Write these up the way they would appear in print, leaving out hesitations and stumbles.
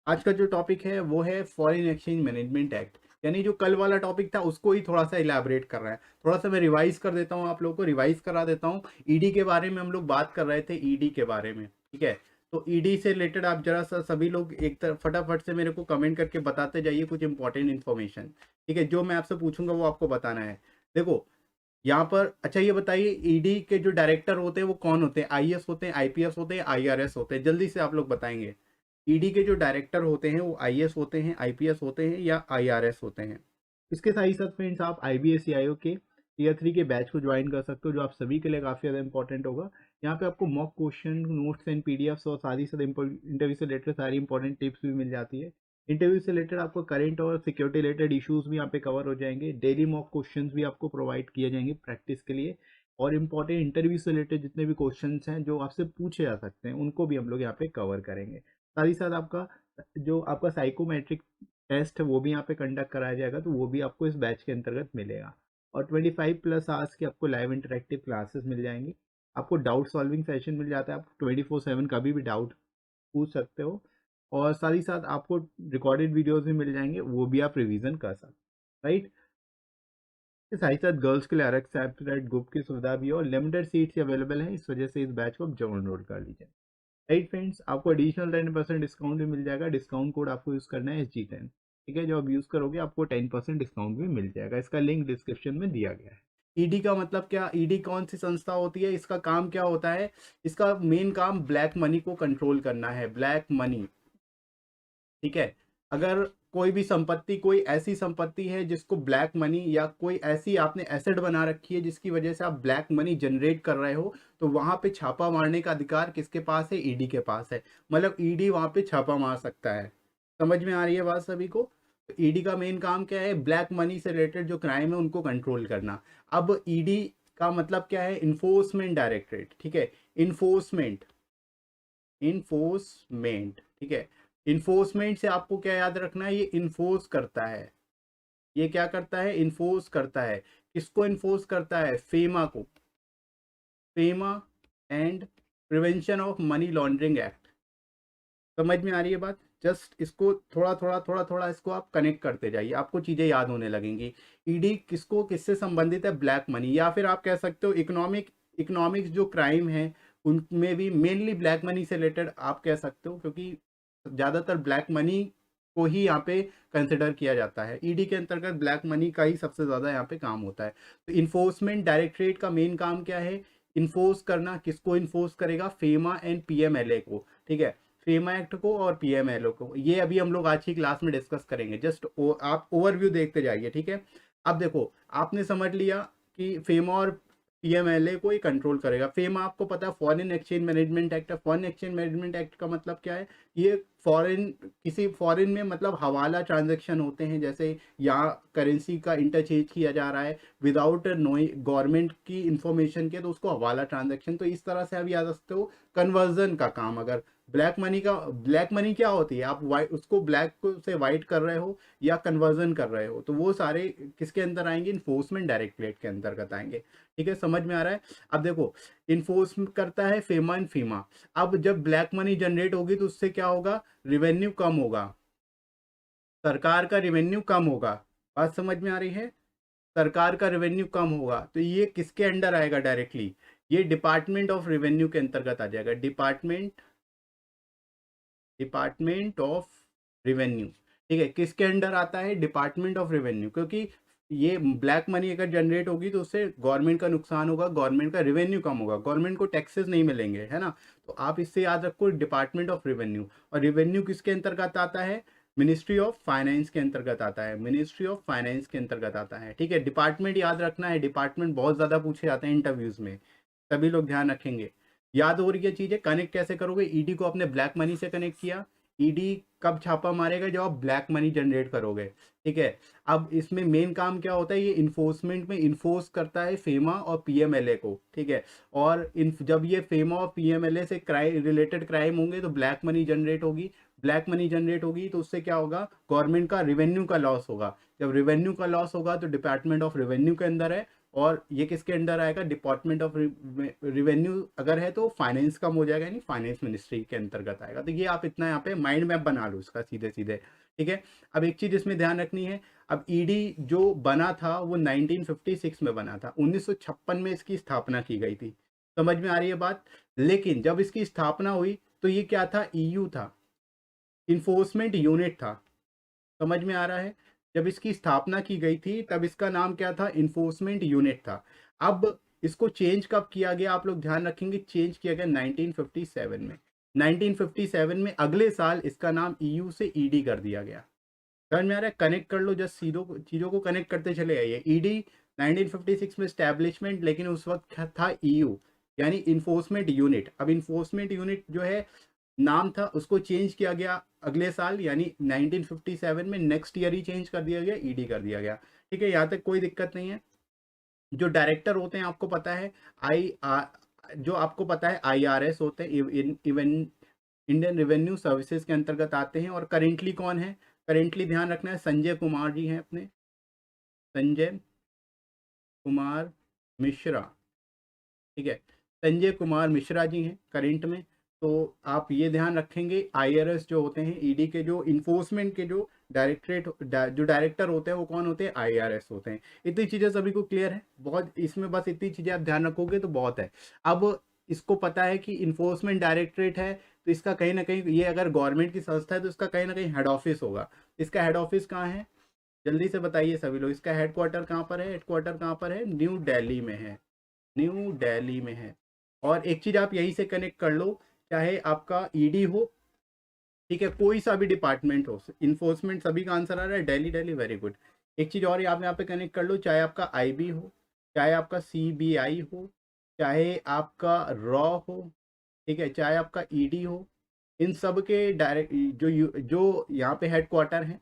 आज का जो टॉपिक है वो है फॉरेन एक्सचेंज मैनेजमेंट एक्ट, यानी जो कल वाला टॉपिक था उसको ही थोड़ा सा इलाबरेट कर रहा है। थोड़ा सा मैं रिवाइज कर देता हूँ, आप लोगों को रिवाइज करा देता हूँ। ईडी के बारे में हम लोग बात कर रहे थे, ईडी के बारे में, ठीक है। तो ईडी से रिलेटेड आप जरा सा सभी लोग एक तरफ फटाफट से मेरे को कमेंट करके बताते जाइए कुछ इंपॉर्टेंट इन्फॉर्मेशन, ठीक है। जो मैं आपसे पूछूंगा वो आपको बताना है। देखो यहाँ पर, अच्छा ये बताइए ईडी के जो डायरेक्टर होते हैं वो कौन होते हैं? आईएएस होते हैं, आईपीएस होते हैं, आईआरएस होते हैं? जल्दी से आप लोग बताएंगे। ईडी के जो डायरेक्टर होते हैं वो आईएएस होते हैं, आईपीएस होते हैं या आईआरएस होते हैं? इसके साथ ही साथ फ्रेंड्स आप आईबीएसईआईओ के टीयर 3 के बैच को ज्वाइन कर सकते हो, जो आप सभी के लिए काफ़ी ज़्यादा इंपॉर्टेंट होगा। यहाँ पे आपको mock question, notes and PDFs और साथ ही साथ इंटरव्यू से रिलेटेड सारी इंपॉर्टेंट टिप्स भी मिल जाती है। इंटरव्यू से रिलेटेड आपको करंट और सिक्योरिटी रिलेटेड इश्यूज भी यहाँ पे कवर हो जाएंगे। डेली मॉक क्वेश्चंस भी आपको प्रोवाइड किए जाएंगे प्रैक्टिस के लिए, और इंपॉर्टेंट इंटरव्यू से रिलेटेड जितने भी क्वेश्चंस हैं जो आपसे पूछे जा सकते हैं उनको भी हम लोग यहाँ पे कवर करेंगे। साथ ही साथ आपका जो आपका साइकोमेट्रिक टेस्ट है वो भी यहाँ पे कंडक्ट कराया जाएगा, तो वो भी आपको इस बैच के अंतर्गत मिलेगा। और 25+ आवर्स की आपको लाइव इंटरेक्टिव क्लासेस मिल जाएंगी। आपको डाउट सॉल्विंग सेशन मिल जाता है, आप 24/7 कभी भी डाउट पूछ सकते हो। और साथ ही साथ आपको रिकॉर्डेड वीडियोस भी मिल जाएंगे, वो भी आप रिवीजन कर सकते हैं, राइट। इसके साथ ही साथ गर्ल्स के लिए अलग सेपरेट ग्रुप की सुविधा भी है, और लिमिटेड सीट्स अवेलेबल है, इस वजह से इस बैच को आप जरूर नोट कर लीजिए। राइट फ्रेंड्स, आपको एडिशनल 10% डिस्काउंट भी मिल जाएगा। डिस्काउंट कोड आपको यूज़ करना है SG10, ठीक है। जो आप यूज़ करोगे आपको 10% डिस्काउंट भी मिल जाएगा। इसका लिंक डिस्क्रिप्शन में दिया गया है। ईडी का मतलब क्या? ईडी कौन सी संस्था होती है? इसका काम क्या होता है? इसका मेन काम ब्लैक मनी को कंट्रोल करना है, ब्लैक मनी, ठीक है। अगर कोई भी संपत्ति, कोई ऐसी संपत्ति है जिसको ब्लैक मनी, या कोई ऐसी आपने एसेट बना रखी है जिसकी वजह से आप ब्लैक मनी जनरेट कर रहे हो, तो वहां पे छापा मारने का अधिकार किसके पास है? ईडी के पास है। मतलब ईडी वहां पे छापा मार सकता है। समझ में आ रही है बात सभी को? तो ईडी का मेन काम क्या है? ब्लैक मनी से रिलेटेड जो क्राइम है उनको कंट्रोल करना। अब ईडी का मतलब क्या है? इन्फोर्समेंट डायरेक्टरेट, ठीक है। इन्फोर्समेंट, इन्फोर्समेंट, ठीक है। इन्फोर्समेंट से आपको क्या याद रखना है? ये इन्फोर्स करता है। ये क्या करता है? इन्फोर्स करता है। किसको इन्फोर्स करता है? फेमा को। FEMA and prevention of money laundering act. समझ में आ रही है बात? जस्ट इसको थोड़ा थोड़ा थोड़ा थोड़ा इसको आप कनेक्ट करते जाइए, आपको चीजें याद होने लगेंगी। ईडी किसको, किससे संबंधित है? ब्लैक मनी, या फिर आप कह सकते हो इकोनॉमिक्स जो क्राइम है उनमें भी मेनली ब्लैक मनी से रिलेटेड आप कह सकते हो, क्योंकि ज्यादातर ब्लैक मनी को ही यहाँ पे कंसिडर किया जाता है। ईडी के अंतर्गत ब्लैक मनी का ही सबसे ज्यादा यहाँ पे काम होता है। तो इन्फोर्समेंट डायरेक्टरेट का मेन काम क्या है? इन्फोर्स करना। किसको इन्फोर्स करेगा? फेमा एंड पीएमएलए को, ठीक है। फेमा एक्ट को और पीएमएलओ को, ये अभी हम लोग आज की क्लास में डिस्कस करेंगे। जस्ट आप ओवरव्यू देखते जाइए, ठीक है। अब देखो, आपने समझ लिया कि फेमा और पीएमएलए को ही कंट्रोल करेगा। फेमा आपको पता है फॉरेन एक्सचेंज मैनेजमेंट एक्ट है। फॉरेन एक्सचेंज मैनेजमेंट एक्ट का मतलब क्या है? ये फॉरेन, किसी फॉरेन में मतलब हवाला ट्रांजैक्शन होते हैं, जैसे यहाँ करेंसी का इंटरचेंज किया जा रहा है विदाउट नोइंग गवर्नमेंट की इंफॉर्मेशन के, तो उसको हवाला ट्रांजैक्शन। तो इस तरह से आप याद रखते हो कन्वर्जन का काम। अगर ब्लैक मनी क्या होती है? आप वाइट, उसको ब्लैक से वाइट कर रहे हो या कन्वर्जन कर रहे हो, तो वो सारे किसके अंदर आएंगे? इन्फोर्समेंट डायरेक्टरेट के अंतर्गत आएंगे, ठीक है। समझ में आ रहा है? अब देखो, इन्फोर्स करता है फेमा एंड फीमा। अब जब ब्लैक मनी जनरेट होगी तो उससे क्या होगा? रिवेन्यू कम होगा, सरकार का रिवेन्यू कम होगा। बात समझ में आ रही है? सरकार का रेवेन्यू कम होगा, तो ये किसके अंडर आएगा डायरेक्टली? ये डिपार्टमेंट ऑफ रेवेन्यू के अंतर्गत आ जाएगा। डिपार्टमेंट ऑफ रेवेन्यू, ठीक है। किसके अंडर आता है? डिपार्टमेंट ऑफ रेवेन्यू, क्योंकि ये ब्लैक मनी अगर जनरेट होगी तो उससे गवर्नमेंट का नुकसान होगा, गवर्नमेंट का रेवेन्यू कम होगा, गवर्नमेंट को टैक्सेस नहीं मिलेंगे, है ना। तो आप इससे याद रखो डिपार्टमेंट ऑफ रेवेन्यू। और रेवेन्यू किसके अंतर्गत आता है? मिनिस्ट्री ऑफ फाइनेंस के अंतर्गत आता है। मिनिस्ट्री ऑफ फाइनेंस के अंतर्गत आता है, ठीक है। डिपार्टमेंट याद रखना है, डिपार्टमेंट बहुत ज्यादा पूछे जाते हैं इंटरव्यूज में, सभी लोग ध्यान रखेंगे। याद हो रही है चीजें? कनेक्ट कैसे करोगे? ईडी को अपने ब्लैक मनी से कनेक्ट किया। ईडी कब छापा मारेगा? जब आप ब्लैक मनी जनरेट करोगे, ठीक है। अब इसमें मेन काम क्या होता है? ये इन्फोर्समेंट में इन्फोर्स करता है फेमा और पीएमएलए को, ठीक है। और जब ये फेमा और पीएमएलए से क्राइम रिलेटेड क्राइम होंगे तो ब्लैक मनी जनरेट होगी। ब्लैक मनी जनरेट होगी तो उससे क्या होगा? गवर्नमेंट का रिवेन्यू का लॉस होगा। जब रिवेन्यू का लॉस होगा तो डिपार्टमेंट ऑफ रेवेन्यू के अंदर है, और ये किसके अंडर आएगा, डिपार्टमेंट ऑफ रिवेन्यू अगर है तो फाइनेंस कम हो जाएगा, यानी फाइनेंस मिनिस्ट्री के अंतर्गत आएगा। तो ये आप इतना यहाँ पे माइंड मैप बना लो इसका सीधे सीधे, ठीक है। अब एक चीज इसमें ध्यान रखनी है, अब ईडी जो बना था वो 1956 में बना था, 1956 में इसकी स्थापना की गई थी, समझ में आ रही है बात। लेकिन जब इसकी स्थापना हुई तो ये क्या था, ईयू था, इन्फोर्समेंट यूनिट था, समझ में आ रहा है। जब इसकी स्थापना की गई थी तब इसका नाम क्या था, इन्फोर्समेंट यूनिट था। अब इसको चेंज कब किया गया, आप लोग ध्यान रखेंगे, चेंज किया गया 1957 में। 1957 में अगले साल इसका नाम ईयू से ईडी कर दिया गया। समझ में आ रहा है, कनेक्ट कर लो, जस्ट चीजों को कनेक्ट करते चले आइए। ईडी 1956 में स्टैब्लिशमेंट, लेकिन उस वक्त था ईयू यानी इन्फोर्समेंट यूनिट। अब इन्फोर्समेंट यूनिट जो है नाम था, उसको चेंज किया गया अगले साल यानी 1957 में, नेक्स्ट ईयर ही चेंज कर दिया गया, ईडी कर दिया गया, ठीक है। यहाँ तक कोई दिक्कत नहीं है। जो डायरेक्टर होते हैं आपको पता है, जो आपको पता है IRS होते हैं, इवन इंडियन रेवेन्यू सर्विसेज के अंतर्गत आते हैं। और करेंटली कौन है, करेंटली ध्यान रखना है, संजय कुमार जी हैं अपने, संजय कुमार मिश्रा, ठीक है, संजय कुमार मिश्रा जी हैं करेंट में। तो आप ये ध्यान रखेंगे, IRS जो होते हैं, ईडी के जो इन्फोर्समेंट के जो जो डायरेक्टर होते हैं वो कौन होते हैं, IRS होते हैं। इतनी चीज़ें सभी को क्लियर है, बहुत इसमें बस इतनी चीज़ें आप ध्यान रखोगे तो बहुत है। अब इसको पता है कि इन्फोर्समेंट डायरेक्टरेट है तो इसका कहीं ना कहीं, ये अगर गवर्नमेंट की संस्था है तो इसका कहीं ना कहीं हेड ऑफिस होगा। इसका हेड ऑफिस कहाँ है, जल्दी से बताइए सभी लोग, इसका हेडक्वार्टर कहाँ पर है, हेडक्वार्टर कहाँ पर है, न्यू दिल्ली में है, न्यू दिल्ली में है। और एक चीज आप यहीं से कनेक्ट कर लो, चाहे आपका ईडी हो, ठीक है, कोई सा भी डिपार्टमेंट हो, इन्फोर्समेंट, सभी का आंसर आ रहा है दिल्ली, दिल्ली, वेरी गुड। एक चीज और आप यहाँ पे कनेक्ट कर लो, चाहे आपका IB हो, चाहे आपका CBI हो, चाहे आपका रॉ हो, ठीक है, चाहे आपका ईडी हो, इन सब के डायरेक्ट जो यहाँ पे हेडक्वार्टर है,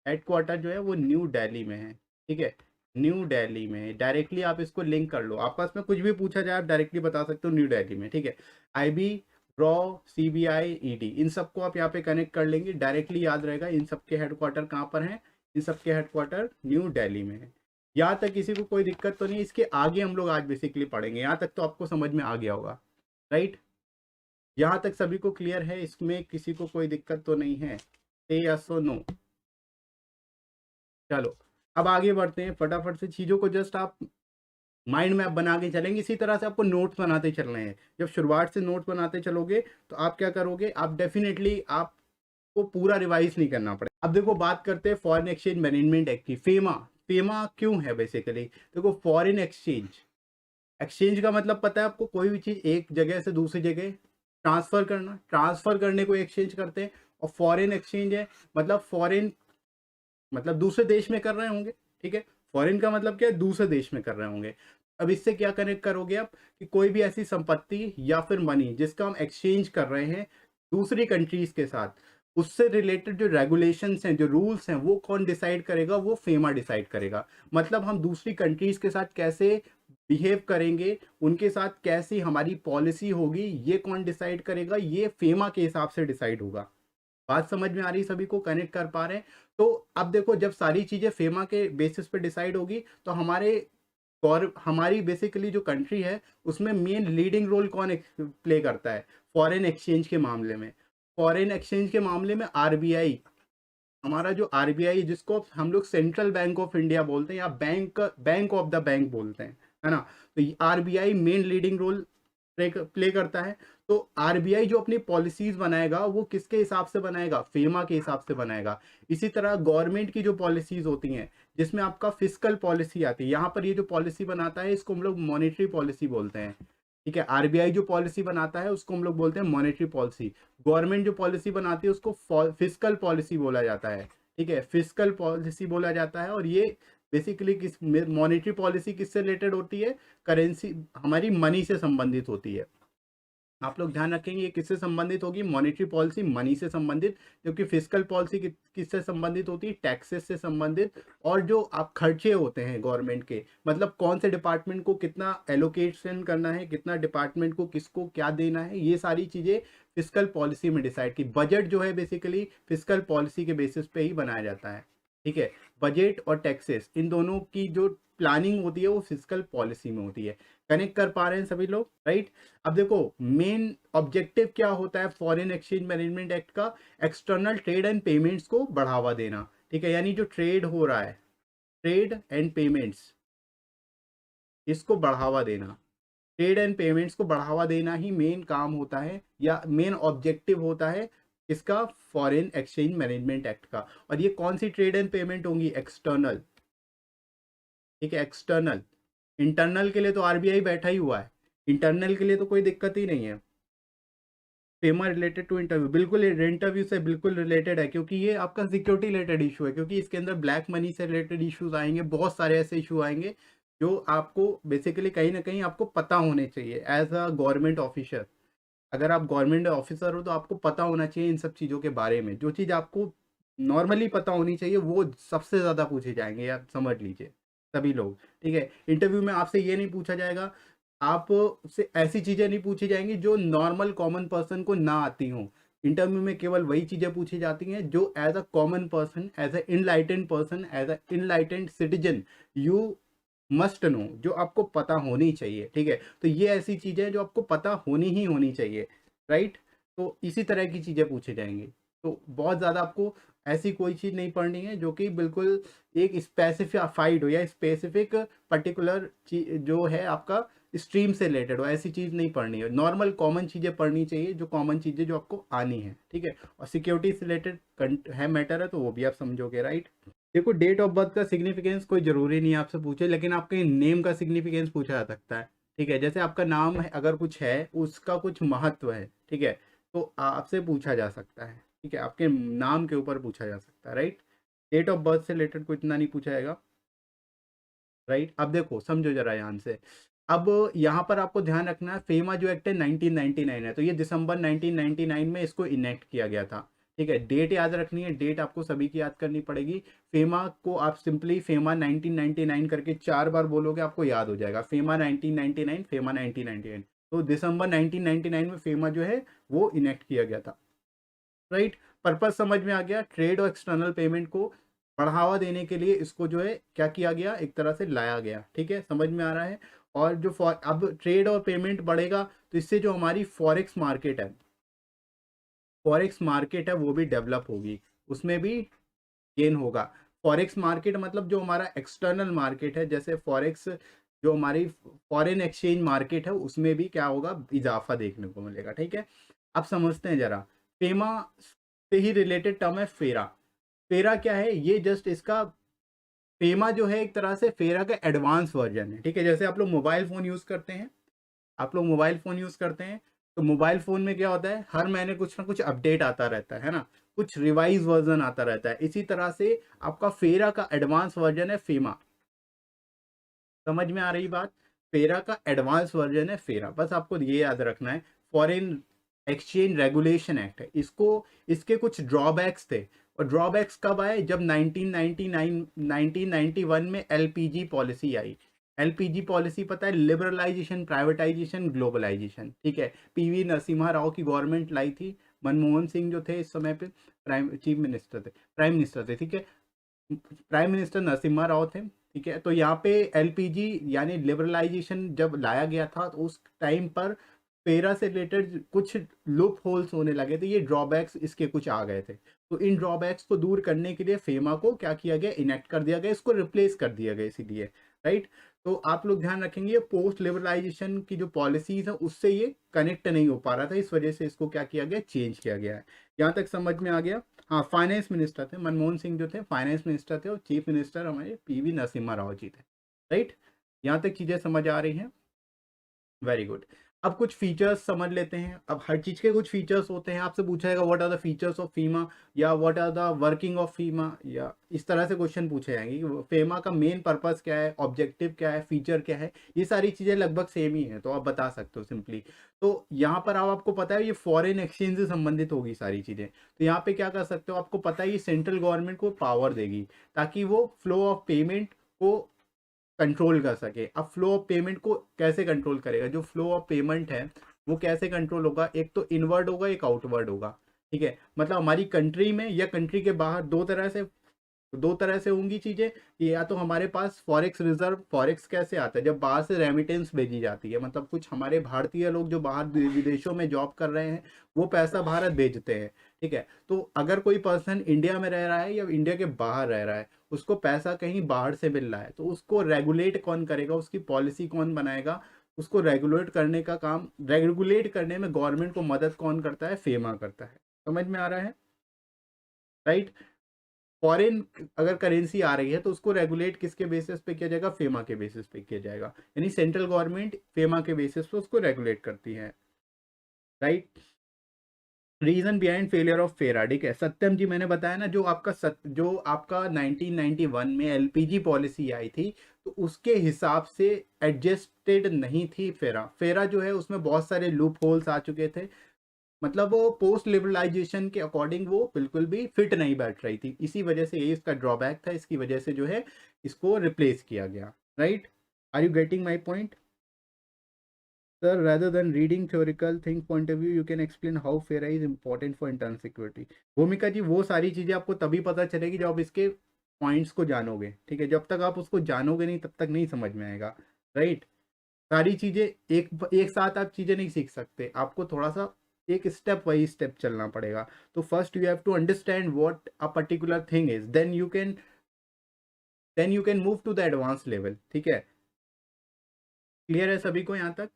हेडक्वार्टर जो है वो न्यू दिल्ली में है, ठीक है, न्यू दिल्ली में। डायरेक्टली आप इसको लिंक कर लो, आपस में कुछ भी पूछा जाए आप डायरेक्टली बता सकते हो, न्यू दिल्ली में, ठीक है। IB, रॉ, CBI, ED, इन सबको आप यहाँ पे कनेक्ट कर लेंगे, डायरेक्टली याद रहेगा इन सबके हेडक्वार्टर कहाँ पर हैं, इन सबके हेडक्वार्टर न्यू दिल्ली में है। यहाँ तक किसी को कोई दिक्कत तो नहीं, इसके आगे हम लोग आज बेसिकली पढ़ेंगे, यहाँ तक तो आपको समझ में आ गया होगा, राइट। यहाँ तक सभी को क्लियर है, इसमें किसी को कोई दिक्कत तो नहीं है, से यस और नो। चलो अब आगे बढ़ते हैं, फटाफट से चीज़ों को जस्ट आप माइंड मैप बना के चलेंगे। इसी तरह से आपको नोट्स बनाते चलने हैं। जब शुरुआत से नोट्स बनाते चलोगे तो आप क्या करोगे, आप डेफिनेटली आपको पूरा रिवाइज नहीं करना पड़ेगा। अब देखो बात करते हैं फॉरेन एक्सचेंज मैनेजमेंट एक्ट की। फेमा, फेमा क्यों है बेसिकली, देखो फॉरेन एक्सचेंज, एक्सचेंज का मतलब पता है आपको, कोई भी चीज़ एक जगह से दूसरी जगह ट्रांसफर करना, ट्रांसफर करने को एक्सचेंज करते हैं। और फॉरेन एक्सचेंज है मतलब फॉरेन मतलब दूसरे देश में कर रहे होंगे, ठीक है। फॉरेन का मतलब क्या है, दूसरे देश में कर रहे होंगे। अब इससे क्या कनेक्ट करोगे आप, कि कोई भी ऐसी संपत्ति या फिर मनी जिसका हम एक्सचेंज कर रहे हैं दूसरी कंट्रीज के साथ, उससे रिलेटेड जो रेगुलेशंस हैं, जो रूल्स हैं, वो कौन डिसाइड करेगा, वो फेमा डिसाइड करेगा। मतलब हम दूसरी कंट्रीज के साथ कैसे बिहेव करेंगे, उनके साथ कैसी हमारी पॉलिसी होगी, ये कौन डिसाइड करेगा, ये फेमा के हिसाब से डिसाइड होगा। बात समझ में आ रही, सभी को कनेक्ट कर पा रहे हैं। तो अब देखो जब सारी चीजें फेमा के बेसिस पे डिसाइड होगी तो हमारी बेसिकली जो कंट्री है उसमें मेन लीडिंग रोल कौन प्ले करता है, फॉरेन एक्सचेंज के मामले में। फॉरेन एक्सचेंज के मामले में RBI, हमारा जो RBI जिसको हम लोग सेंट्रल बैंक ऑफ इंडिया बोलते हैं या बैंक ऑफ द बैंक बोलते हैं, है ना। तो RBI main leading role play करता है। तो RBI जो अपनी पॉलिसीज बनाएगा वो किसके हिसाब से बनाएगा, फेमा के हिसाब से बनाएगा। इसी तरह गवर्नमेंट की जो पॉलिसीज होती हैं जिसमें आपका फिस्कल पॉलिसी आती है, यहाँ पर ये जो पॉलिसी बनाता है इसको हम लोग मॉनेटरी पॉलिसी बोलते हैं, ठीक है। RBI जो पॉलिसी बनाता है उसको हम लोग बोलते हैं मॉनेटरी पॉलिसी। गवर्नमेंट जो पॉलिसी बनाती है उसको फिस्कल पॉलिसी बोला जाता है, ठीक है, फिस्कल पॉलिसी बोला जाता है। और ये बेसिकली किस मॉनेटरी पॉलिसी किससे रिलेटेड होती है, करेंसी, हमारी मनी से संबंधित होती है। आप लोग ध्यान रखेंगे ये किससे संबंधित होगी, मॉनेटरी पॉलिसी मनी से संबंधित, क्योंकि फिस्कल पॉलिसी किससे संबंधित होती है, टैक्सेस से संबंधित। और जो आप खर्चे होते हैं गवर्नमेंट के, मतलब कौन से डिपार्टमेंट को कितना एलोकेशन करना है, कितना डिपार्टमेंट को किसको क्या देना है, ये सारी चीजें फिस्कल पॉलिसी में डिसाइड की। बजट जो है बेसिकली फिस्कल पॉलिसी के बेसिस पे ही बनाया जाता है, ठीक है। बजट और टैक्सेस, इन दोनों की जो प्लानिंग होती है वो फिजिकल पॉलिसी में होती है। कनेक्ट कर पा रहे हैं सभी लोग, राइट? अब देखो मेन ऑब्जेक्टिव क्या होता है फॉरेन एक्सचेंज मैनेजमेंट एक्ट का, एक्सटर्नल ट्रेड एंड पेमेंट्स को बढ़ावा देना, ठीक है। यानी जो ट्रेड हो रहा है, ट्रेड एंड पेमेंट्स, इसको बढ़ावा देना, ट्रेड एंड पेमेंट्स को बढ़ावा देना ही मेन काम होता है या मेन ऑब्जेक्टिव होता है इसका, फॉरेन एक्सचेंज मैनेजमेंट एक्ट का। और ये कौन सी ट्रेड एंड पेमेंट होंगी? एक्सटर्नल, ठीक है, एक्सटर्नल। इंटरनल के लिए तो आरबीआई बैठा ही हुआ है, इंटरनल के लिए तो कोई दिक्कत ही नहीं है। फेमा रिलेटेड टू इंटरव्यू, बिल्कुल इंटरव्यू से बिल्कुल रिलेटेड है, क्योंकि ये आपका सिक्योरिटी रिलेटेड इशू है, क्योंकि इसके अंदर ब्लैक मनी से रिलेटेड इश्यूज आएंगे, बहुत सारे ऐसे इशू आएंगे जो आपको बेसिकली कहीं ना कहीं आपको पता होने चाहिए एज अ गवर्नमेंट ऑफिसर। अगर आप गवर्नमेंट ऑफिसर हो तो आपको पता होना चाहिए इन सब चीज़ों के बारे में। जो चीज़ आपको नॉर्मली पता होनी चाहिए वो सबसे ज़्यादा पूछे जाएंगे, आप समझ लीजिए सभी लोग, ठीक है। इंटरव्यू में आपसे ये नहीं पूछा जाएगा, आप से ऐसी चीज़ें नहीं पूछी जाएंगी जो नॉर्मल कॉमन पर्सन को ना आती हों। इंटरव्यू में केवल वही चीज़ें पूछी जाती हैं जो as a common person, as a enlightened person, as a enlightened citizen you must know, जो आपको पता होनी चाहिए, ठीक है। तो ये ऐसी चीज़ें हैं जो आपको पता होनी ही होनी चाहिए, राइट? तो इसी तरह की चीज़ें पूछी जाएंगी। तो बहुत ज़्यादा आपको ऐसी कोई चीज़ नहीं पढ़नी है जो कि बिल्कुल एक स्पेसिफाइड हो या स्पेसिफिक पर्टिकुलर जो है आपका स्ट्रीम से रिलेटेड हो, ऐसी चीज़ नहीं पढ़नी है। नॉर्मल कॉमन चीज़ें पढ़नी चाहिए, जो कॉमन चीज़ें जो आपको आनी है, ठीक है। और सिक्योरिटी से रिलेटेड है मैटर है तो वो भी आप समझोगे, राइट? देखो डेट ऑफ बर्थ का सिग्निफिकेंस कोई ज़रूरी नहीं है आपसे पूछे, लेकिन आपके नेम का सिग्निफिकेंस पूछा जा सकता है, ठीक है। जैसे आपका नाम है, अगर कुछ है उसका कुछ महत्व है, ठीक है, तो आपसे पूछा जा सकता है, ठीक है। आपके नाम के ऊपर पूछा जा सकता है, राइट? डेट ऑफ बर्थ से रिलेटेड को इतना नहीं पूछा जाएगा, राइट? अब देखो समझो जरा ध्यान से। अब यहाँ पर आपको ध्यान रखना है, फेमा जो एक्ट है 1999 है, तो ये दिसंबर 1999 में इसको इनेक्ट किया गया था, ठीक है। डेट याद रखनी है, डेट आपको सभी की याद करनी पड़ेगी। फेमा को आप सिंपली फेमा 1999 करके 4 बार बोलोगे आपको याद हो जाएगा, फेमा 1999, फेमा 1999। तो दिसंबर 1999 में फेमा जो है वो इनेक्ट किया गया था, राइट? पर्पस समझ में आ गया, ट्रेड और एक्सटर्नल पेमेंट को बढ़ावा देने के लिए इसको जो है क्या किया गया, एक तरह से लाया गया, ठीक है, समझ में आ रहा है। और जो अब ट्रेड और पेमेंट बढ़ेगा तो इससे जो हमारी फॉरेक्स मार्केट है, फॉरेक्स मार्केट है वो भी डेवलप होगी, उसमें भी गेन होगा। फॉरेक्स मार्केट मतलब जो हमारा एक्सटर्नल मार्केट है, जैसे फॉरेक्स जो हमारी फॉरेन एक्सचेंज मार्केट है उसमें भी क्या होगा, इजाफा देखने को मिलेगा, ठीक है। अब समझते हैं जरा, फेमा से ही रिलेटेड टर्म है फेरा। फेरा क्या है, ये जस्ट इसका, फेमा जो है एक तरह से फेरा का एडवांस वर्जन है, ठीक है। जैसे आप लोग मोबाइल फ़ोन यूज़ करते हैं, आप लोग मोबाइल फ़ोन यूज़ करते हैं, तो मोबाइल फ़ोन में क्या होता है, हर महीने कुछ ना कुछ अपडेट आता रहता है ना, कुछ रिवाइज़ वर्ज़न आता रहता है। इसी तरह से आपका फेरा का एडवांस वर्ज़न है फेमा। समझ में आ रही बात? फेरा का एडवांस वर्ज़न है फेरा, बस आपको ये याद रखना है। फॉरेन एक्सचेंज रेगुलेशन एक्ट है, इसको, इसके कुछ ड्रॉबैक्स थे, और ड्रॉबैक्स कब आए, जब 1991 में एलपीजी पॉलिसी आई। एलपीजी पॉलिसी पता है, लिबरलाइजेशन, प्राइवेटाइजेशन, ग्लोबलाइजेशन, ठीक है। पीवी नरसिम्हा राव की गवर्नमेंट लाई थी, मनमोहन सिंह जो थे इस समय पे प्राइम मिनिस्टर थे, ठीक है। प्राइम मिनिस्टर नरसिम्हा राव थे, ठीक है। तो यहाँ पे एलपीजी यानी लिबरलाइजेशन जब लाया गया था तो उस टाइम पर पेरा से रिलेटेड कुछ लूप होल्स होने लगे थे, ये ड्रॉबैक्स इसके कुछ आ गए थे। तो इन ड्रॉबैक्स को दूर करने के लिए फेमा को क्या किया गया, इनेक्ट कर दिया गया, इसको रिप्लेस कर दिया गया इसीलिए, राइट? तो आप लोग ध्यान रखेंगे, पोस्ट लिबरलाइजेशन की जो पॉलिसीज है उससे ये कनेक्ट नहीं हो पा रहा था, इस वजह से इसको क्या किया गया, चेंज किया गया है। यहाँ तक समझ में आ गया? हाँ, फाइनेंस मिनिस्टर थे मनमोहन सिंह जो थे, फाइनेंस मिनिस्टर थे, और चीफ मिनिस्टर हमारे पीवी नरसिम्हा राव जी थे, राइट? यहाँ तक चीज़ें समझ आ रही हैं? Very good. अब कुछ फीचर्स समझ लेते हैं। अब हर चीज़ के कुछ फीचर्स होते हैं, आपसे पूछा जाएगा what are the features of FEMA, या what are the working of FEMA, या इस तरह से क्वेश्चन पूछे जाएंगे कि फेमा का मेन पर्पस क्या है, ऑब्जेक्टिव क्या है, फीचर क्या है। ये सारी चीज़ें लगभग सेम ही है, तो आप बता सकते हो सिंपली। तो यहाँ पर अब आपको पता है ये फॉरेन एक्सचेंज से संबंधित होगी सारी चीज़ें, तो यहाँ पे क्या कर सकते हो, आपको पता है ये सेंट्रल गवर्नमेंट को पावर देगी ताकि वो फ्लो ऑफ पेमेंट को कंट्रोल कर सके। अब फ्लो ऑफ पेमेंट को कैसे कंट्रोल करेगा, जो फ्लो ऑफ पेमेंट है वो कैसे कंट्रोल होगा, एक तो इनवर्ड होगा, एक आउटवर्ड होगा, ठीक है। मतलब हमारी कंट्री में या कंट्री के बाहर दो तरह से तो दो तरह से होंगी चीज़ें कि या तो हमारे पास फॉरेक्स रिजर्व, फॉरेक्स कैसे आता है, जब बाहर से रेमिटेंस भेजी जाती है, मतलब कुछ हमारे भारतीय लोग जो बाहर विदेशों में जॉब कर रहे हैं वो पैसा भारत भेजते हैं, ठीक है। तो अगर कोई पर्सन इंडिया में रह रहा है या इंडिया के बाहर रह रहा है, उसको पैसा कहीं बाहर से मिल रहा है, तो उसको रेगुलेट कौन करेगा, उसकी पॉलिसी कौन बनाएगा, उसको रेगुलेट करने का काम, रेगुलेट करने में गवर्नमेंट को मदद कौन करता है, फेमा करता है। समझ में आ रहा है, राइट। फॉरेन अगर करेंसी आ रही है तो उसको रेगुलेट किसके बेसिस पे किया जाएगा, फेमा के बेसिस पे किया जाएगा, यानी सेंट्रल गवर्नमेंट फेमा के बेसिस पे उसको रेगुलेट करती है, right. Reason behind failure of FERA, ठीक है। सत्यम जी मैंने बताया ना, जो आपका 1991 में एलपीजी पॉलिसी आई थी, तो उसके हिसाब से एडजस्टेड नहीं थी फेरा। फेरा जो है उसमें बहुत सारे लूप होल्स आ चुके थे, मतलब वो पोस्ट लिबरलाइजेशन के अकॉर्डिंग वो बिल्कुल भी फिट नहीं बैठ रही थी, इसी वजह से यही इसका ड्रॉबैक था, इसकी वजह से जो है इसको रिप्लेस किया गया, right. Are you getting my point sir? rather than reading theoretical think point of view you can explain how FERA is important for internal security। भूमिका जी वो सारी चीज़ें आपको तभी पता चलेगी जब आप इसके पॉइंट्स को जानोगे, ठीक है। जब तक आप उसको जानोगे नहीं तब तक नहीं समझ में आएगा, राइट। सारी चीज़ें एक साथ आप चीज़ें नहीं सीख सकते, आपको थोड़ा सा एक स्टेप बाई स्टेप चलना पड़ेगा। तो first you have to understand what a particular thing is, then you can move to the advance level, ठीक है। क्लियर है सभी को यहाँ तक?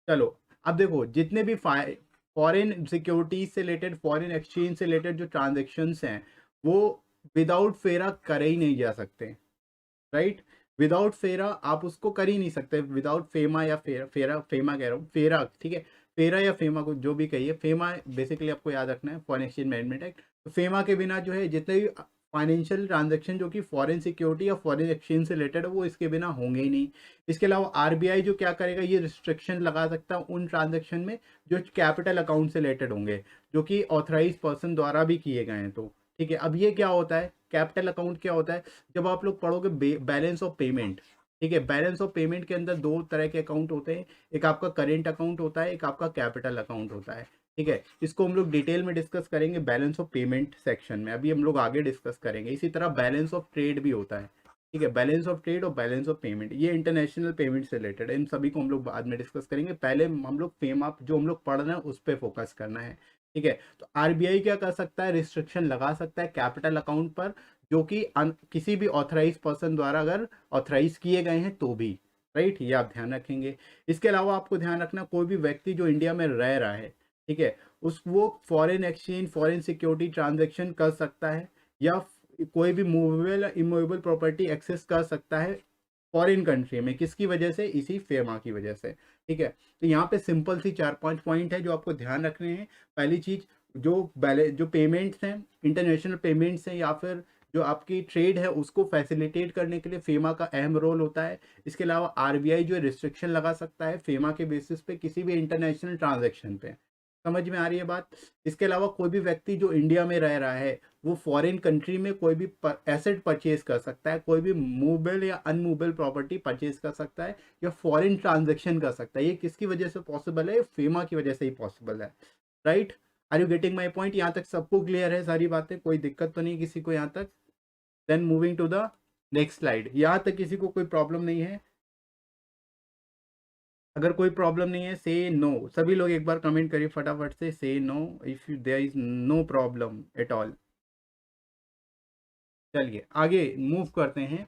चलो अब देखो, जितने भी फॉरेन सिक्योरिटीज से रिलेटेड, फॉरेन एक्सचेंज से रिलेटेड जो ट्रांजेक्शन्स हैं वो विदाउट फेरा करे ही नहीं जा सकते, राइट। विदाउट फेरा आप उसको कर ही नहीं सकते, विदाउट फेमा या फेमा कह रहा हूँ, फेरा, ठीक है। फेरा या फेमा को जो भी कहिए, फेमा बेसिकली आपको याद रखना है, फॉरेन एक्सचेंज मैनेजमेंट एक्ट। तो फेमा के बिना जो है जितने भी फाइनेंशियल ट्रांजेक्शन जो कि फॉरेन सिक्योरिटी या फॉरेन एक्सचेंज से रिलेटेड है वो इसके बिना होंगे ही नहीं। इसके अलावा आरबीआई जो क्या करेगा, ये रिस्ट्रिक्शन लगा सकता है उन ट्रांजेक्शन में जो कैपिटल अकाउंट से रिलेटेड होंगे, जो कि ऑथराइज पर्सन द्वारा भी किए गए हैं, तो ठीक है। अब ये क्या होता है, कैपिटल अकाउंट क्या होता है, जब आप लोग पढ़ोगे बैलेंस ऑफ पेमेंट, ठीक है। बैलेंस ऑफ पेमेंट के अंदर दो तरह के अकाउंट होते हैं, एक आपका करेंट अकाउंट होता है, एक आपका कैपिटल अकाउंट होता है, ठीक है। इसको हम लोग डिटेल में डिस्कस करेंगे बैलेंस ऑफ पेमेंट सेक्शन में, अभी हम लोग आगे डिस्कस करेंगे। इसी तरह बैलेंस ऑफ ट्रेड भी होता है, ठीक है। बैलेंस ऑफ ट्रेड और बैलेंस ऑफ पेमेंट ये इंटरनेशनल पेमेंट से रिलेटेड है, इन सभी को हम लोग बाद में डिस्कस करेंगे। पहले हम लोग फेमा जो हम लोग पढ़ रहे हैं उस पर फोकस करना है, ठीक है। तो आरबीआई क्या कर सकता है, रिस्ट्रिक्शन लगा सकता है कैपिटल अकाउंट पर, जो कि किसी भी ऑथराइज पर्सन द्वारा अगर ऑथराइज किए गए हैं तो भी, राइट। ये आप ध्यान रखेंगे। इसके अलावा आपको ध्यान रखना, कोई भी व्यक्ति जो इंडिया में रह रहा है, ठीक है, वो foreign exchange, foreign security transaction कर सकता है, या कोई भी मूवेबल या इमूवेबल प्रॉपर्टी एक्सेस कर सकता है फॉरेन कंट्री में, किसकी वजह से, इसी फेमा की वजह से, ठीक है। तो यहाँ पे सिंपल सी 4-5 पॉइंट है जो आपको ध्यान रखने हैं। पहली चीज, जो पेमेंट्स हैं, इंटरनेशनल पेमेंट्स हैं या फिर जो आपकी ट्रेड है उसको फैसिलिटेट करने के लिए फेमा का अहम रोल होता है। इसके अलावा आरबीआई जो रिस्ट्रिक्शन लगा सकता है फेमा के बेसिस पे किसी भी इंटरनेशनल ट्रांजैक्शन पे। समझ में आ रही है बात? इसके अलावा कोई भी व्यक्ति जो इंडिया में रह रहा है वो फॉरेन कंट्री में कोई भी एसेट परचेज कर सकता है, कोई भी मूवेबल या अनमूवेबल प्रॉपर्टी परचेज कर सकता है, या फॉरेन ट्रांजैक्शन कर सकता है। ये किसकी वजह से पॉसिबल है? फेमा की वजह से ही पॉसिबल है, right. Are you getting my point? यहाँ तक सबको क्लियर है सारी बातें, कोई दिक्कत तो नहीं किसी को यहाँ तक? Then moving to the next slide. यहाँ तक किसी को कोई प्रॉब्लम नहीं है? अगर कोई प्रॉब्लम नहीं है से नो, सभी लोग एक बार कमेंट करिए फटाफट से no if there is no problem at all. चलिए आगे मूव करते हैं।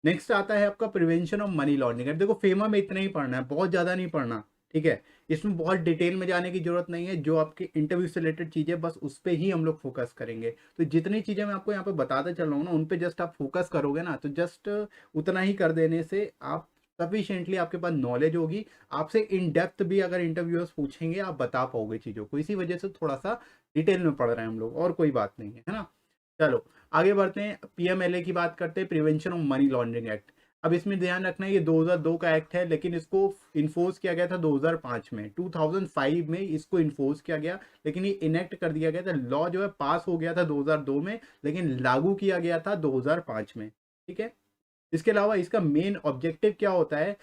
नेक्स्ट आता है आपका प्रिवेंशन ऑफ मनी लॉन्ड्रिंग। देखो फेमा में इतना ही पढ़ना है, बहुत ज़्यादा नहीं पढ़ना, ठीक है। इसमें बहुत डिटेल में जाने की जरूरत नहीं है, जो आपके इंटरव्यू से रिलेटेड चीज़ें बस उस पर ही हम लोग फोकस करेंगे। तो जितनी चीज़ें मैं आपको यहाँ पे बताते चल रहा हूँ ना, उन पे जस्ट आप फोकस करोगे ना, तो जस्ट उतना ही कर देने से आप सफिशिएंटली आपके पास नॉलेज होगी। आपसे इन डेप्थ भी अगर इंटरव्यूअर्स पूछेंगे आप बता पाओगे चीज़ों को, इसी वजह से थोड़ा सा डिटेल में पढ़ रहे हैं हम लोग, और कोई बात नहीं है ना। चलो आगे बढ़ते हैं, पीएमएलए की बात करते हैं, prevention of money laundering act. अब इसमें ध्यान रखना है ये 2002 का एक्ट है, लेकिन इसको इन्फोर्स किया गया था 2005 में, 2005 में इसको इन्फोर्स किया गया, लेकिन ये इनेक्ट कर दिया गया था। लॉ जो है पास हो गया था 2002 में, लेकिन लागू किया गया था 2005 में, ठीक है। इसके अलावा इसका मेन ऑब्जेक्टिव क्या होता है?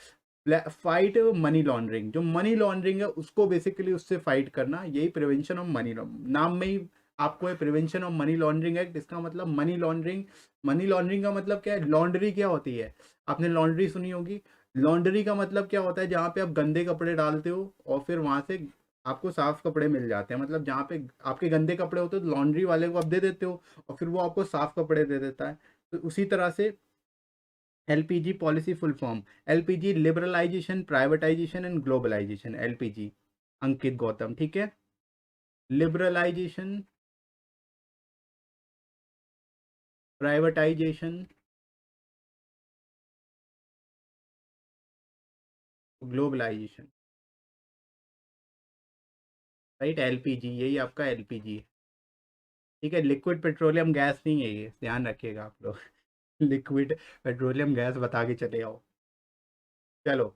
Fight money laundering. जो मनी लॉन्ड्रिंग है उसको बेसिकली उससे फाइट करना, यही प्रिवेंशन ऑफ मनी, नाम में ही आपको है prevention of money laundering act. इसका मतलब मनी लॉन्ड्रिंग का मतलब क्या है? लॉन्ड्री क्या होती है? आपने लॉन्ड्री सुनी होगी। लॉन्ड्री का मतलब क्या होता है? जहाँ पे आप गंदे कपड़े डालते हो और फिर वहां से आपको साफ कपड़े मिल जाते हैं। मतलब जहाँ पे आपके गंदे कपड़े होते हैं तो लॉन्ड्री वाले को आप दे देते हो और फिर वो आपको साफ कपड़े दे देता है। तो उसी तरह से LPG policy full form, LPG liberalisation, privatisation and globalisation, LPG. Ankit Gautam, ठीक है। Liberalisation, privatisation, globalisation, right. LPG, यही आपका एलपीजी है, ठीक है। लिक्विड पेट्रोलियम गैस नहीं है ये, ध्यान रखिएगा आप लोग। लिक्विड पेट्रोलियम गैस बता के चले आओ। चलो,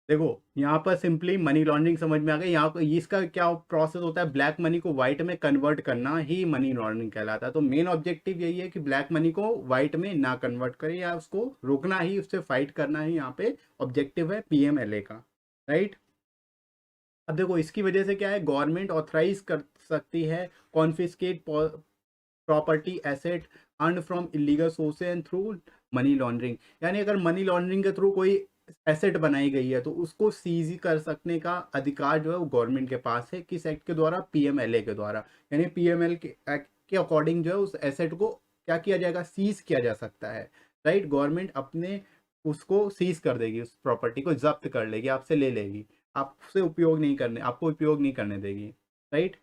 देखो यहाँ पर सिंपली मनी लॉन्ड्रिंग समझ में आ गई। यहाँ को इसका क्या प्रोसेस होता है? ब्लैक मनी को व्हाइट में कन्वर्ट करना ही मनी लॉन्ड्रिंग कहलाता है। तो मेन ऑब्जेक्टिव यही है कि ब्लैक मनी को व्हाइट में ना कन्वर्ट करें या उसको रोकना ही, उससे फाइट करना ही यहाँ पे ऑब्जेक्टिव है पीएमएलए का, राइट। अब देखो इसकी वजह से क्या है, गवर्नमेंट ऑथराइज कर सकती है confiscate property asset earn from illegal sources and through money laundering. यानी अगर मनी लॉन्ड्रिंग के थ्रू कोई एसेट बनाई गई है तो उसको सीज कर सकने का अधिकार जो है वो गवर्नमेंट के पास है। किस एक्ट के द्वारा? पीएमएलए के द्वारा। यानी पीएमएल के एक्ट के अकॉर्डिंग जो है उस एसेट को क्या किया जाएगा? सीज किया जा सकता है, राइट। गवर्नमेंट अपने उसको सीज कर देगी, उस प्रॉपर्टी को जब्त कर लेगी, आपसे ले लेगी, आपसे उपयोग नहीं करने, आपको उपयोग नहीं करने देगी, राइट।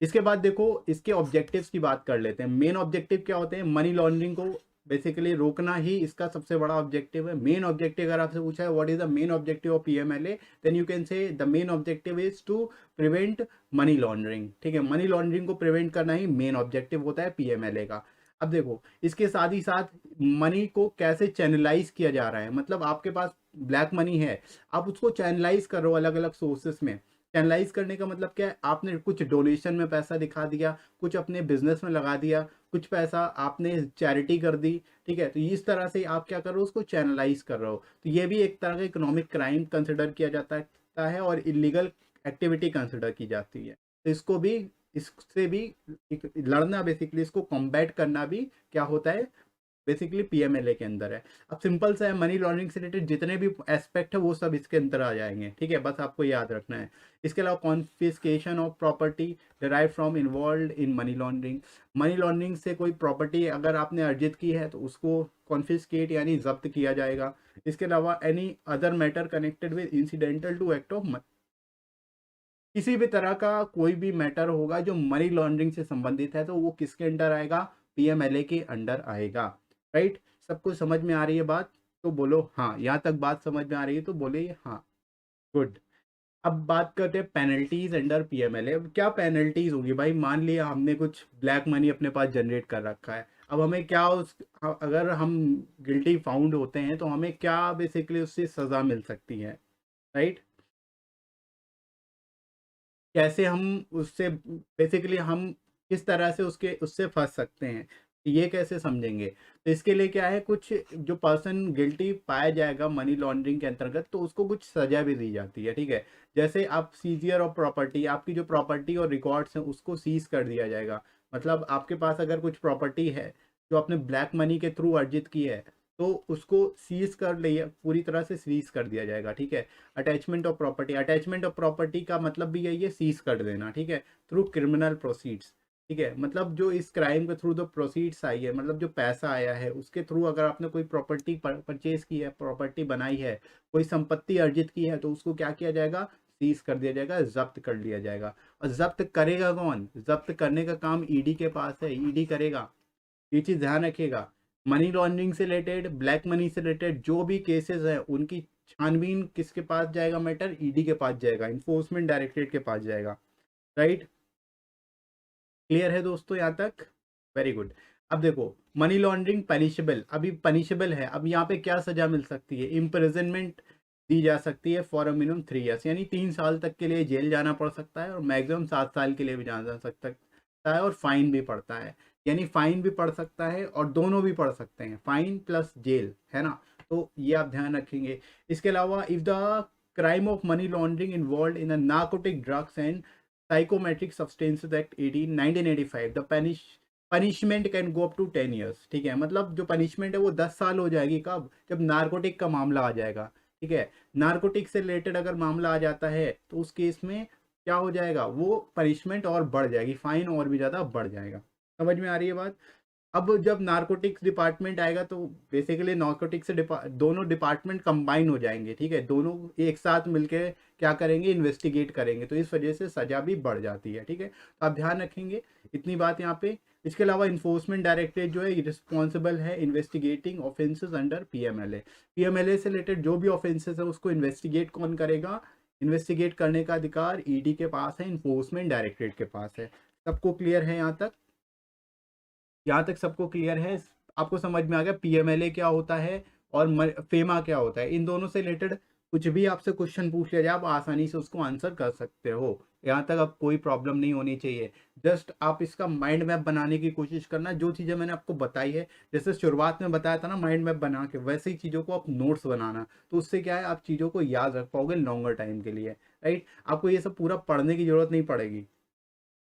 इसके बाद देखो इसके ऑब्जेक्टिव्स की बात कर लेते हैं। मेन ऑब्जेक्टिव क्या होते हैं? मनी लॉन्ड्रिंग को बेसिकली रोकना ही इसका सबसे बड़ा ऑब्जेक्टिव है। मेन ऑब्जेक्टिव अगर आपसे पूछा है what is the main objective of PMLA, then you can say the main objective is to prevent money laundering, ठीक है। मनी लॉन्ड्रिंग को प्रिवेंट करना ही मेन ऑब्जेक्टिव होता है पीएमएलए का। अब देखो इसके साथ ही साथ मनी को कैसे चैनलाइज किया जा रहा है। मतलब आपके पास ब्लैक मनी है, आप उसको चैनलाइज कर रहे हो अलग अलग सोर्सेस में। चैनलाइज करने का मतलब क्या है? आपने कुछ डोनेशन में पैसा दिखा दिया, कुछ अपने बिजनेस में लगा दिया, कुछ पैसा आपने चैरिटी कर दी, ठीक है। तो इस तरह से आप क्या कर रहे हो? उसको चैनलाइज कर रहे हो। तो ये भी एक तरह का इकोनॉमिक क्राइम कंसिडर किया जाता है और इलीगल एक्टिविटी कंसिडर की जाती है। तो इसको भी, इससे भी लड़ना, बेसिकली इसको कॉम्बैट करना भी क्या होता है? बेसिकली पीएमएलए के अंदर है। अब सिंपल सा है, मनी लॉन्ड्रिंग से रिलेटेड जितने भी एस्पेक्ट है वो सब इसके अंदर आ जाएंगे, ठीक है। बस आपको याद रखना है। इसके अलावा confiscation of property derive from involve in money laundering. Money laundering से कोई प्रॉपर्टी अगर आपने अर्जित की है तो उसको कॉन्फिस्केट यानी जब्त किया जाएगा। इसके अलावा any other matter connected with incidental to act of, किसी भी तरह का कोई भी मैटर होगा जो मनी लॉन्ड्रिंग से संबंधित है तो वो किसके अंडर आएगा? पीएमएलए के अंडर आएगा, राइट। सबको समझ में आ रही है बात? तो बोलो हाँ। यहाँ तक बात समझ में आ रही है तो बोले हाँ, गुड। अब बात करते हैं पेनल्टीज अंडर पीएमएलए। अब क्या पेनल्टीज होगी भाई? मान लिया हमने कुछ ब्लैक मनी अपने पास जनरेट कर रखा है, अब हमें क्या अगर हम गिल्टी फाउंड होते हैं तो हमें क्या बेसिकली उससे सजा मिल सकती है, राइट। कैसे हम उससे, बेसिकली हम किस तरह से उसके उससे फंस सकते हैं, ये कैसे समझेंगे? तो इसके लिए क्या है, कुछ जो पर्सन गिल्टी पाया जाएगा मनी लॉन्ड्रिंग के अंतर्गत तो उसको कुछ सजा भी दी जाती है, ठीक है। जैसे आप सीजियर ऑफ प्रॉपर्टी, आपकी जो प्रॉपर्टी और रिकॉर्ड्स हैं उसको सीज कर दिया जाएगा। मतलब आपके पास अगर कुछ प्रॉपर्टी है जो आपने ब्लैक मनी के थ्रू अर्जित की है तो उसको सीज कर लिया, पूरी तरह से सीज कर दिया जाएगा, ठीक है। Attachment of property, attachment of property का मतलब भी यही है, सीज कर देना, ठीक है। थ्रू क्रिमिनल प्रोसीड्स, ठीक है। मतलब जो इस क्राइम के थ्रू जो प्रोसीड्स आई है, मतलब जो पैसा आया है उसके थ्रू अगर आपने कोई प्रॉपर्टी परचेज की है, प्रॉपर्टी बनाई है, कोई संपत्ति अर्जित की है तो उसको क्या किया जाएगा? सीज कर दिया जाएगा, जब्त कर लिया जाएगा। और जब्त करेगा कौन? जब्त करने का काम ईडी के पास है, ईडी करेगा। ये चीज ध्यान रखिएगा। मनी लॉन्ड्रिंग से रिलेटेड, ब्लैक मनी से रिलेटेड जो भी केसेस है उनकी छानबीन किसके पास जाएगा? मैटर ईडी के पास जाएगा, इन्फोर्समेंट डायरेक्टरेट के पास जाएगा, राइट। क्लियर है दोस्तों यहाँ तक? Very good. अब देखो मनी लॉन्ड्रिंग पनिशेबल, अभी पनिशेबल है। अब यहाँ पे क्या सजा मिल सकती है? इम्प्रिजनमेंट दी जा सकती है फॉर अ मिनिमम 3 ईयर्स, यानी 3 साल तक के लिए जेल जाना पड़ सकता है और मैक्सिमम 7 साल के लिए भी जाना जा सकता है। और फाइन भी पड़ता है, यानी फाइन भी पड़ सकता है और दोनों भी पड़ सकते हैं, फाइन प्लस जेल, है ना। तो ये आप ध्यान रखेंगे। इसके अलावा if the crime of money laundering involve in narcotic drugs and psychometric substances act 1985, the punishment can go up to 10 years. ठीक है, मतलब जो पनिशमेंट है वो 10 साल हो जाएगी। कब? जब नारकोटिक का मामला आ जाएगा। ठीक है, नारकोटिक से रिलेटेड अगर मामला आ जाता है तो उस केस में क्या हो जाएगा, वो पनिशमेंट और बढ़ जाएगी, फाइन और भी ज़्यादा बढ़ जाएगा। समझ में आ रही है बात? अब जब नारकोटिक्स डिपार्टमेंट आएगा तो बेसिकली नारकोटिक्स से दोनों डिपार्टमेंट कंबाइन हो जाएंगे। ठीक है, दोनों एक साथ मिलके क्या करेंगे, इन्वेस्टिगेट करेंगे, तो इस वजह से सजा भी बढ़ जाती है। ठीक है, तो आप ध्यान रखेंगे इतनी बात यहाँ पे। इसके अलावा इन्फोर्समेंट डायरेक्टरेट जो है रिस्पॉन्सिबल है investigating offences under PMLA. PMLA से रिलेटेड जो भी ऑफेंसेस है उसको इन्वेस्टिगेट कौन करेगा? इन्वेस्टिगेट करने का अधिकार ईडी के पास है, इन्फोर्समेंट डायरेक्टरेट के पास है। सबको क्लियर है यहाँ तक? यहाँ तक सबको क्लियर है? आपको समझ में आ गया पीएमएलए क्या होता है और फेमा क्या होता है? इन दोनों से रिलेटेड कुछ भी आपसे क्वेश्चन पूछ लिया जाए आप आसानी से उसको आंसर कर सकते हो। यहाँ तक अब कोई प्रॉब्लम नहीं होनी चाहिए। जस्ट आप इसका माइंड मैप बनाने की कोशिश करना, जो चीज़ें मैंने आपको बताई है, जैसे शुरुआत में बताया था ना माइंड मैप बना के, वैसे ही चीज़ों को आप नोट्स बनाना, तो उससे क्या है आप चीज़ों को याद रख पाओगे लॉन्गर टाइम के लिए। राइट, आपको ये सब पूरा पढ़ने की जरूरत नहीं पड़ेगी।